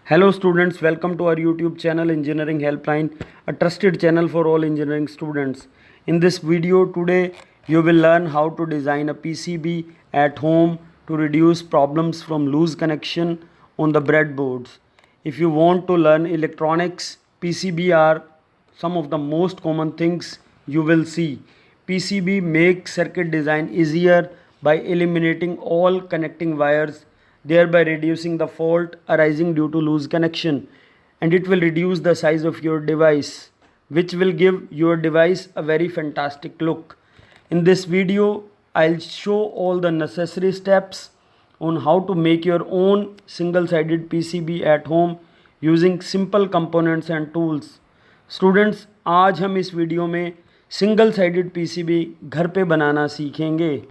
Hello students, welcome to our YouTube channel Engineering Helpline, a trusted channel for all engineering students. In this video today, you will learn how to design a PCB at home to reduce problems from loose connection on the breadboards. If you want to learn electronics, PCB are some of the most common things you will see. PCB makes circuit design easier by eliminating all connecting wires, thereby reducing the fault arising due to loose connection, and it will reduce the size of your device, which will give your device a very fantastic look. In this video, I'll show all the necessary steps on how to make your own single-sided PCB at home using simple components and tools. Students, आज हम इस video में single sided PCB घर पे बनाना सीखेंगे.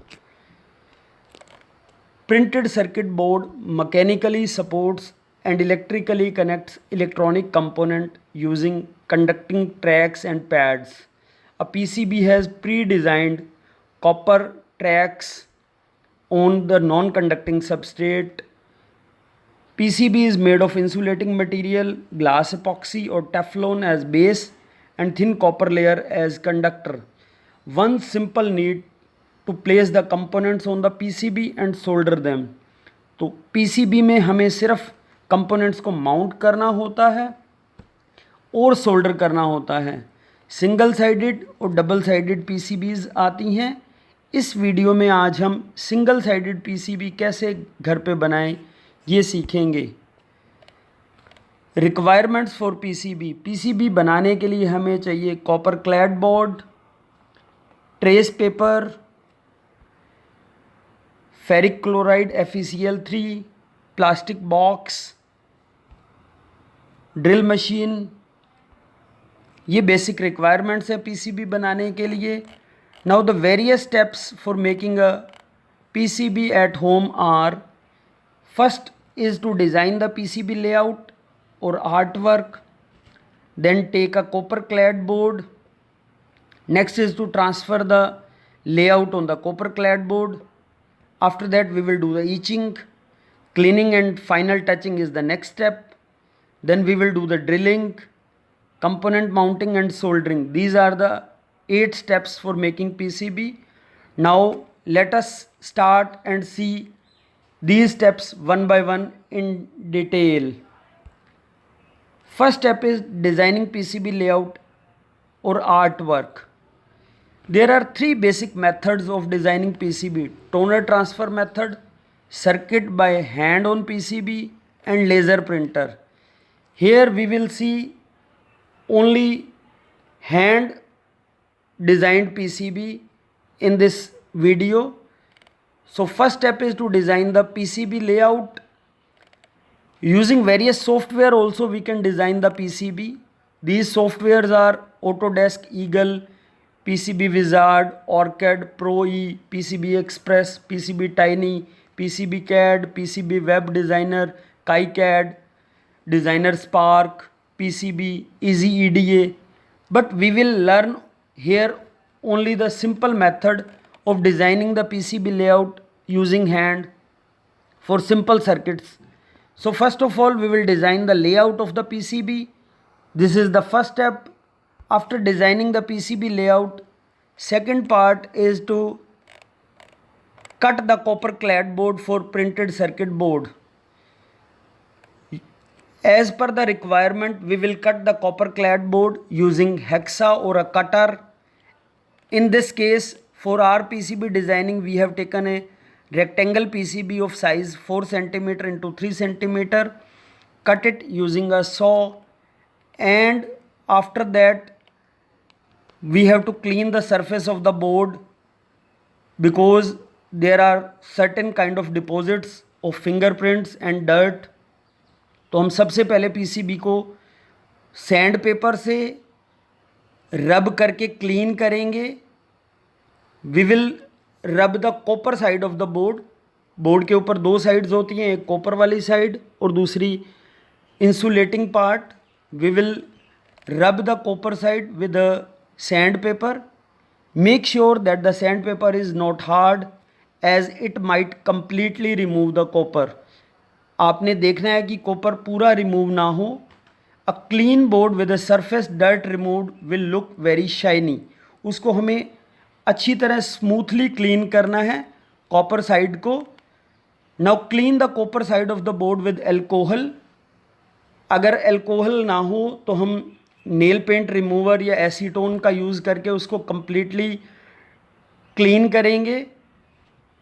Printed circuit board mechanically supports and electrically connects electronic component using conducting tracks and pads. A PCB has pre-designed copper tracks on the non-conducting substrate. PCB is made of insulating material, glass epoxy or Teflon as base and thin copper layer as conductor. One simple need to place the components on the PCB and solder them. तो PCB में हमें सिर्फ components को mount करना होता है और solder करना होता है. सिंगल साइडेड और डबल साइडेड PCBs आती हैं. इस वीडियो में आज हम सिंगल साइडेड PCB कैसे घर पे बनाएं ये सीखेंगे. रिक्वायरमेंट्स फॉर PCB बनाने के लिए हमें चाहिए copper clad board, trace paper, ferric chloride FeCl3, plastic box, drill machine. ये बेसिक रिक्वायरमेंट्स है PCB बनाने के लिए. Now the various steps for making a PCB at home are: first is to design the PCB layout or artwork, then take a copper clad board. Next is to transfer the layout on the copper clad board. After that we will do the etching, cleaning and final touching is the next step. Then we will do the drilling, component mounting and soldering. These are the 8 steps for making PCB. Now let us start and see these steps one by one in detail. First step is designing PCB layout or artwork. There are 3 basic methods of designing PCB: toner transfer method, circuit by hand on PCB and laser printer. Here we will see only hand designed PCB in this video. So first step is to design the PCB layout. Using various software also we can design the PCB. These softwares are Autodesk Eagle, PCB Wizard, OrCAD Pro E, PCB Express, PCB Tiny, PCB CAD, PCB Web Designer, KiCad, Designer Spark, PCB Easy EDA. But we will learn here only the simple method of designing the PCB layout using hand for simple circuits. So first of all we will design the layout of the PCB. This is the first step. After designing the PCB layout, second part is to cut the copper clad board for printed circuit board. As per the requirement we will cut the copper clad board using hexa or a cutter. In this case, for our PCB designing we have taken a rectangle PCB of size 4 cm into 3 cm, cut it using a saw, and after that we have to clean the surface of the board because there are certain kind of deposits of fingerprints and dirt. तो हम सबसे पहले PCB को sand paper से रब करके clean करेंगे. We will rub the copper side of the board. Board के ऊपर 2 साइड्स होती हैं, एक कॉपर वाली साइड और दूसरी insulating part. We will rub the copper side with sand paper. Make sure that the sand paper is not hard as it might completely remove the copper. आपने देखना है कि कॉपर पूरा रिमूव ना हो। A clean board with a surface dirt removed will look very shiny. उसको हमें अच्छी तरह स्मूथली क्लीन करना है कॉपर साइड को। Now clean the copper side of the board with alcohol. अगर एल्कोहल ना हो तो हम नेल पेंट रिमूवर या एसीटोन का यूज़ करके उसको कंप्लीटली क्लीन करेंगे,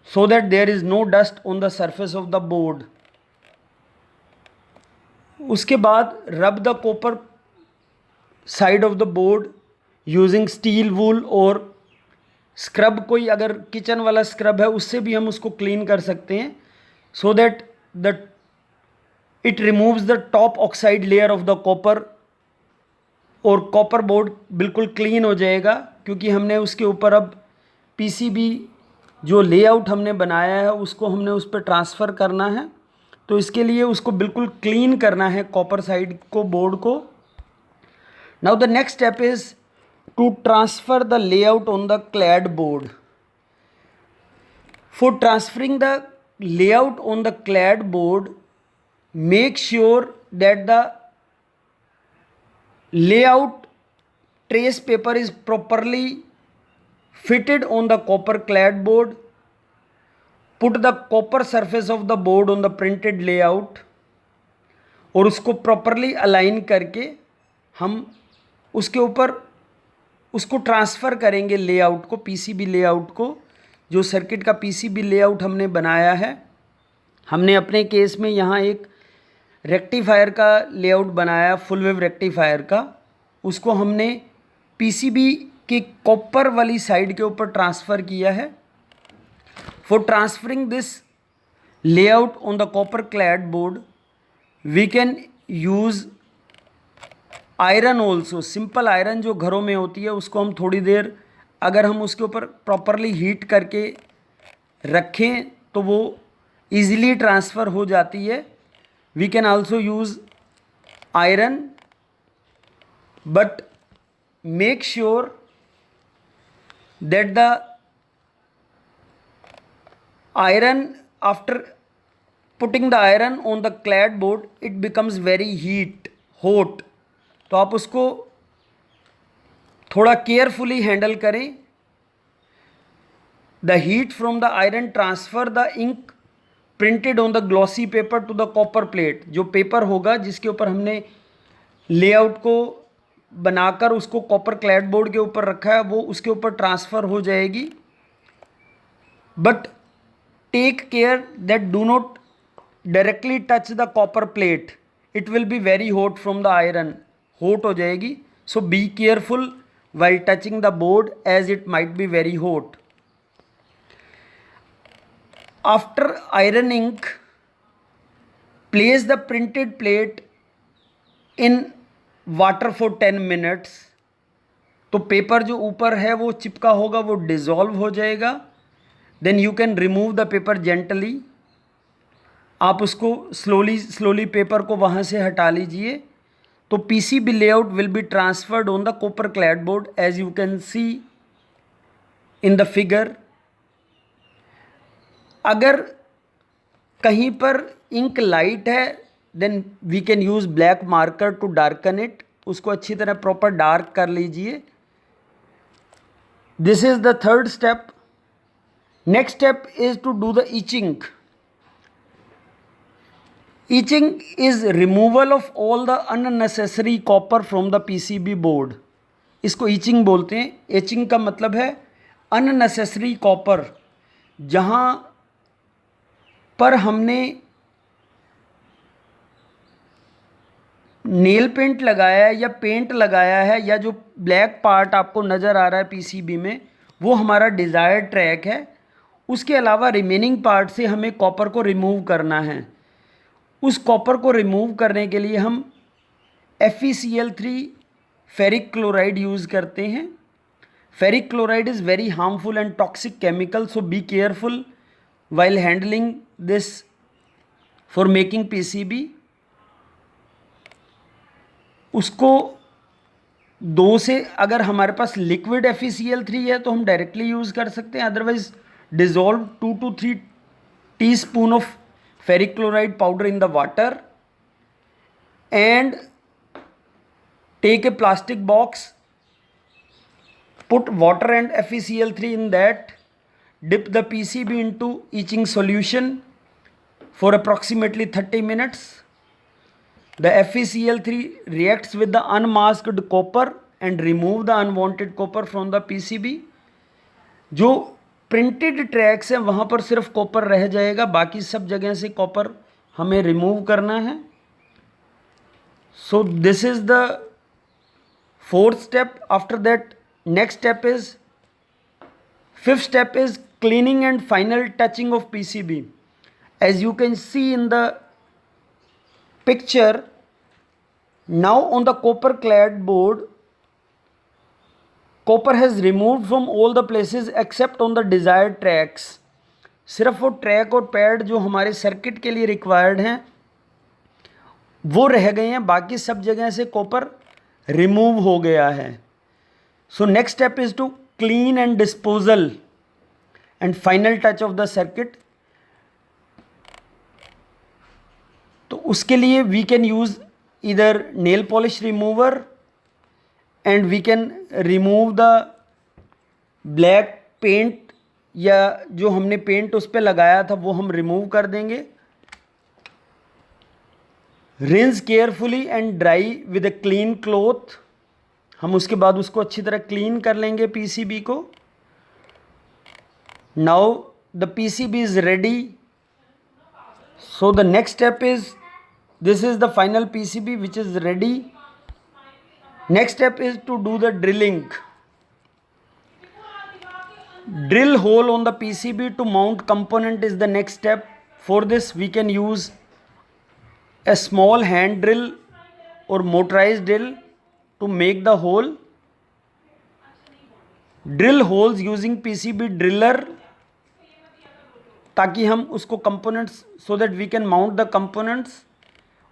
so that there is no dust on the surface of the board. उसके बाद रब the copper side of the board using steel wool और स्क्रब, कोई अगर किचन वाला स्क्रब है उससे भी हम उसको क्लीन कर सकते हैं, so that the it removes the top oxide layer of the copper, और कॉपर बोर्ड बिल्कुल क्लीन हो जाएगा। क्योंकि हमने उसके ऊपर अब पीसीबी जो लेआउट हमने बनाया है उसको हमने उस पर ट्रांसफ़र करना है, तो इसके लिए उसको बिल्कुल क्लीन करना है कॉपर साइड को, बोर्ड को। Now the next step is to transfer the layout on the clad board. For transferring the layout on the clad board, make sure that the layout trace paper is properly fitted on the copper clad board. Put the copper surface of the board on the printed layout, और उसको properly align करके हम उसके ऊपर उसको transfer करेंगे layout को, PCB layout को, जो सर्किट का पीसीबी लेआउट हमने बनाया है। हमने अपने केस में यहाँ एक रेक्टिफायर का लेआउट बनाया, फुल वेव रेक्टिफायर का, उसको हमने पीसीबी के कॉपर वाली साइड के ऊपर ट्रांसफ़र किया है। For transferring this layout on the copper clad board we can use iron also. Simple iron जो घरों में होती है उसको हम थोड़ी देर अगर हम उसके ऊपर प्रॉपरली हीट करके रखें तो वो ईज़िली ट्रांसफ़र हो जाती है। We can also use iron, but make sure that the iron, after putting the iron on the clad board, it becomes very hot. तो आप उसको थोड़ा केयरफुली हैंडल करें। The heat from the iron transfer the ink printed on the glossy paper to the copper plate. जो paper होगा जिसके ऊपर हमने लेआउट को बनाकर उसको कॉपर क्लैड बोर्ड के ऊपर रखा है वो उसके ऊपर ट्रांसफ़र हो जाएगी। But take care that do not directly touch the copper plate, it will be very hot from the iron, hot हो जाएगी। So be careful while touching the board as it might be very hot. After ironing, place the printed plate in water for 10 minutes. तो paper जो ऊपर है वो चिपका होगा वो डिज़ोल्व हो जाएगा। Then you can remove the paper gently. आप उसको स्लोली पेपर को वहाँ से हटा लीजिए। तो PCB layout will be transferred on the copper clad board as you can see in the figure. अगर कहीं पर इंक लाइट है then we can use black marker to darken it. उसको अच्छी तरह प्रॉपर डार्क कर लीजिए। This is the third step. Next step is to do the etching. Etching is removal of all the unnecessary copper from the PCB board. इसको etching बोलते हैं। etching का मतलब है unnecessary copper, जहाँ पर हमने नेल पेंट लगाया है या पेंट लगाया है या जो ब्लैक पार्ट आपको नज़र आ रहा है पीसीबी में वो हमारा डिज़ायर्ड ट्रैक है। उसके अलावा रिमेनिंग पार्ट से हमें कॉपर को रिमूव करना है। उस कॉपर को रिमूव करने के लिए हम FeCl3 फेरिक क्लोराइड यूज़ करते हैं। Ferric chloride is very harmful and toxic chemical, so be careful while handling this for making PCB. उसको दो से अगर हमारे पास लिक्विड FeCl3 है तो हम डायरेक्टली यूज़ कर सकते हैं, otherwise dissolve 2 to 3 teaspoon of ferric chloride powder in the water and take a plastic box, put water and FeCl3 in that, dip the PCB into etching solution for approximately 30 minutes. The FeCl3 reacts with the unmasked copper and remove the unwanted copper from the PCB. जो printed tracks हैं वहाँ पर सिर्फ copper रह जाएगा, बाकी सब जगह से कॉपर हमें रिमूव करना है. So this is the fourth step. After that next step is, fifth step is cleaning and final touching of PCB. As you can see in the picture, now on the copper clad board, copper has removed from all the places except on the desired tracks. सिर्फ वो track और pad जो हमारे circuit के लिए required हैं वो रह गए हैं, बाकी सब जगह से कॉपर रिमूव हो गया है. So next step is to clean and disposal and final touch of the circuit. तो उसके लिए we can use either nail polish remover and we can remove the black paint, या जो हमने पेंट उस पर लगाया था वो हम रिमूव कर देंगे. Rinse carefully and dry with a clean cloth. हम उसके बाद उसको अच्छी तरह क्लीन कर लेंगे पीसीबी को. Now the PCB is ready. So the next step is, this is the final PCB which is ready. Next step is to do the drilling. Drill hole on the PCB to mount component is the next step. For this we can use a small hand drill or motorized drill to make the hole. Drill holes using PCB driller ताकि हम उसको components, so that we can mount the components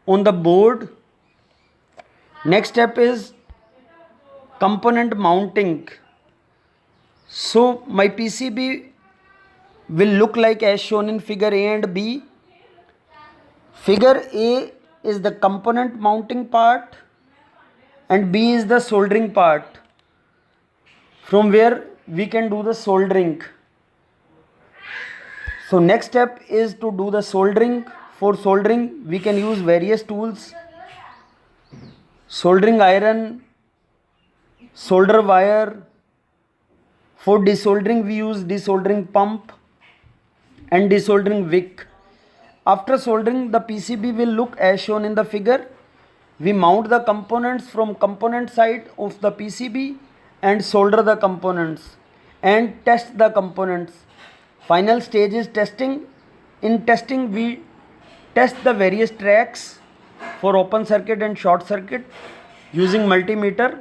on the board. Next step is component mounting. So my PCB will look like as shown in figure A and B. Figure A is the component mounting part and B is the soldering part, from where we can do the soldering. So next step is to do the soldering. For soldering we can use various tools: soldering iron, solder wire. For desoldering we use desoldering pump and desoldering wick. After soldering, the PCB will look as shown in the figure. We mount the components from component side of the PCB and solder the components and test the components. Final stage is testing. In testing we test the various tracks for open circuit and short circuit using multimeter.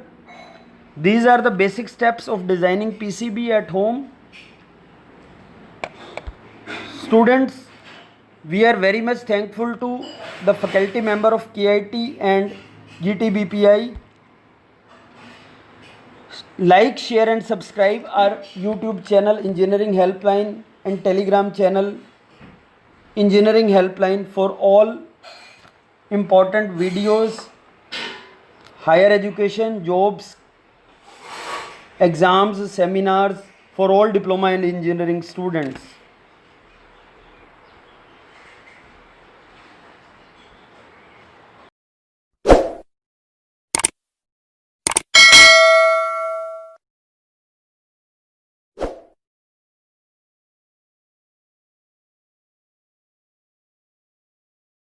These are the basic steps of designing PCB at home. Students, we are very much thankful to the faculty member of KIT and GTBPI. Like, share and subscribe our YouTube channel Engineering Helpline and Telegram channel Engineering Helpline for all important videos, higher education, jobs, exams, seminars for all diploma and engineering students.